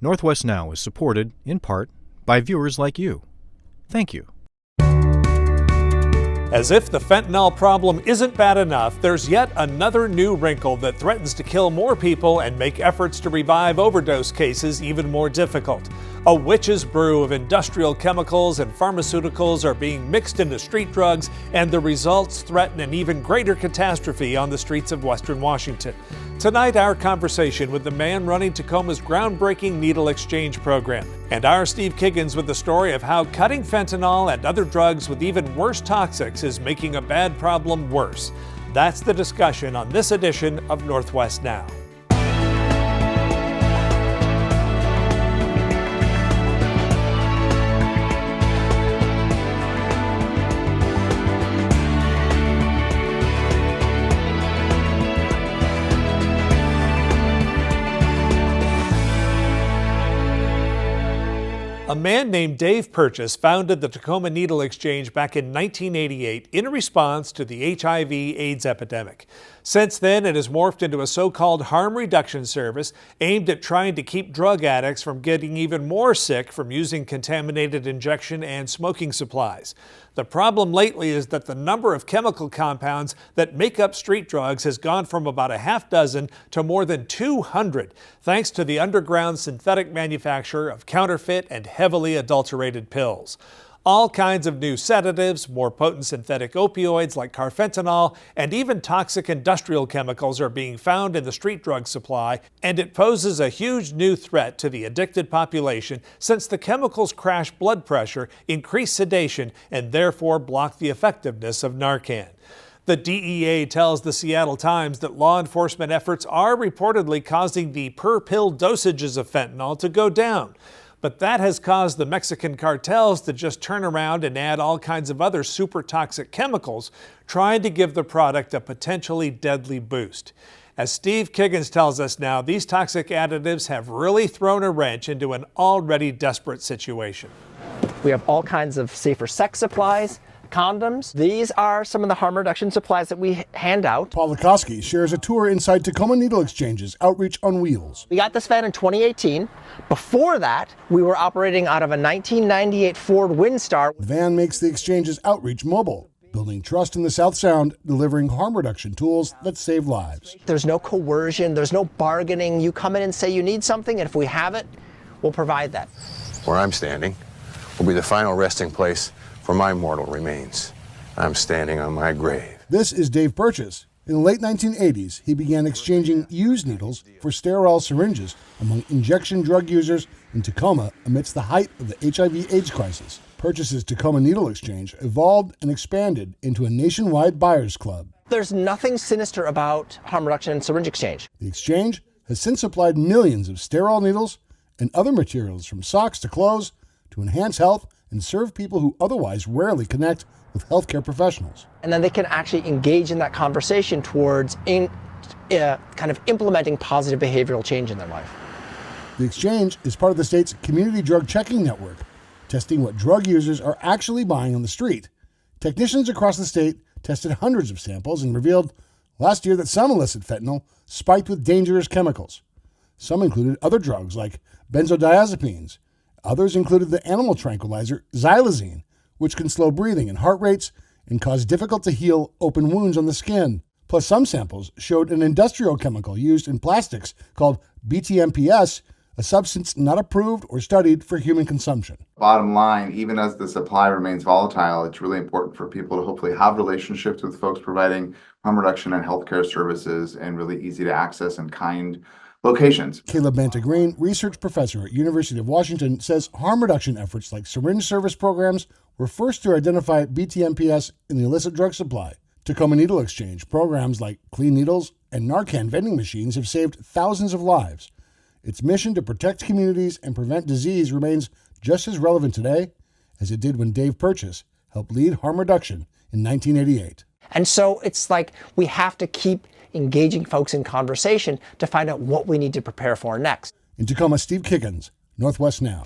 Northwest Now is supported, in part, by viewers like you. Thank you. As if the fentanyl problem isn't bad enough, there's yet another new wrinkle that threatens to kill more people and make efforts to revive overdose cases even more difficult. A witch's brew of industrial chemicals and pharmaceuticals are being mixed into street drugs, and the results threaten an even greater catastrophe on the streets of Western Washington. Tonight, our conversation with the man running Tacoma's groundbreaking needle exchange program, and our Steve Kiggins with the story of how cutting fentanyl and other drugs with even worse toxics is making a bad problem worse. That's the discussion on this edition of Northwest Now. A man named Dave Purchase founded the Tacoma Needle Exchange back in 1988 in response to the HIV/AIDS epidemic. Since then, it has morphed into a so-called harm reduction service aimed at trying to keep drug addicts from getting even more sick from using contaminated injection and smoking supplies. The problem lately is that the number of chemical compounds that make up street drugs has gone from about a half dozen to more than 200, thanks to the underground synthetic manufacture of counterfeit and heavily adulterated pills. All kinds of new sedatives, more potent synthetic opioids like carfentanil, and even toxic industrial chemicals are being found in the street drug supply, and it poses a huge new threat to the addicted population since the chemicals crash blood pressure, increase sedation, and therefore block the effectiveness of Narcan. The DEA tells the Seattle Times that law enforcement efforts are reportedly causing the per-pill dosages of fentanyl to go down. But that has caused the Mexican cartels to just turn around and add all kinds of other super toxic chemicals, trying to give the product a potentially deadly boost. As Steve Kiggins tells us now, these toxic additives have really thrown a wrench into an already desperate situation. We have all kinds of safer sex supplies, condoms. These are some of the harm reduction supplies that we hand out. Paul Lukowski shares a tour inside Tacoma Needle Exchange's Outreach on Wheels. We got this van in 2018. Before that, we were operating out of a 1998 Ford Windstar. The van makes the exchange's outreach mobile, building trust in the South Sound, delivering harm reduction tools that save lives. There's no coercion, there's no bargaining. You come in and say you need something, and if we have it, we'll provide that. Where I'm standing will be the final resting place for my mortal remains. I'm standing on my grave. This is Dave Purchase. In the late 1980s, he began exchanging used needles for sterile syringes among injection drug users in Tacoma amidst the height of the HIV/AIDS crisis. Purchase's Tacoma Needle Exchange evolved and expanded into a nationwide buyers club. There's nothing sinister about harm reduction and syringe exchange. The exchange has since supplied millions of sterile needles and other materials from socks to clothes to enhance health and serve people who otherwise rarely connect with healthcare professionals. And then they can actually engage in that conversation towards kind of implementing positive behavioral change in their life. The exchange is part of the state's community drug checking network, testing what drug users are actually buying on the street. Technicians across the state tested hundreds of samples and revealed last year that some illicit fentanyl spiked with dangerous chemicals. Some included other drugs like benzodiazepines. Others included the animal tranquilizer Xylazine, which can slow breathing and heart rates and cause difficult-to-heal open wounds on the skin. Plus, some samples showed an industrial chemical used in plastics called BTMPS, a substance not approved or studied for human consumption. Bottom line, even as the supply remains volatile, it's really important for people to hopefully have relationships with folks providing harm reduction and healthcare services in really easy to access and kind locations. Caleb Banta-Green, research professor at University of Washington, says harm reduction efforts like syringe service programs were first to identify BTMPS in the illicit drug supply. Tacoma Needle Exchange programs like clean needles and Narcan vending machines have saved thousands of lives. Its mission to protect communities and prevent disease remains just as relevant today as it did when Dave Purchase helped lead harm reduction in 1988. And so it's like we have to keep engaging folks in conversation to find out what we need to prepare for next. In Tacoma, Steve Kiggins, Northwest Now.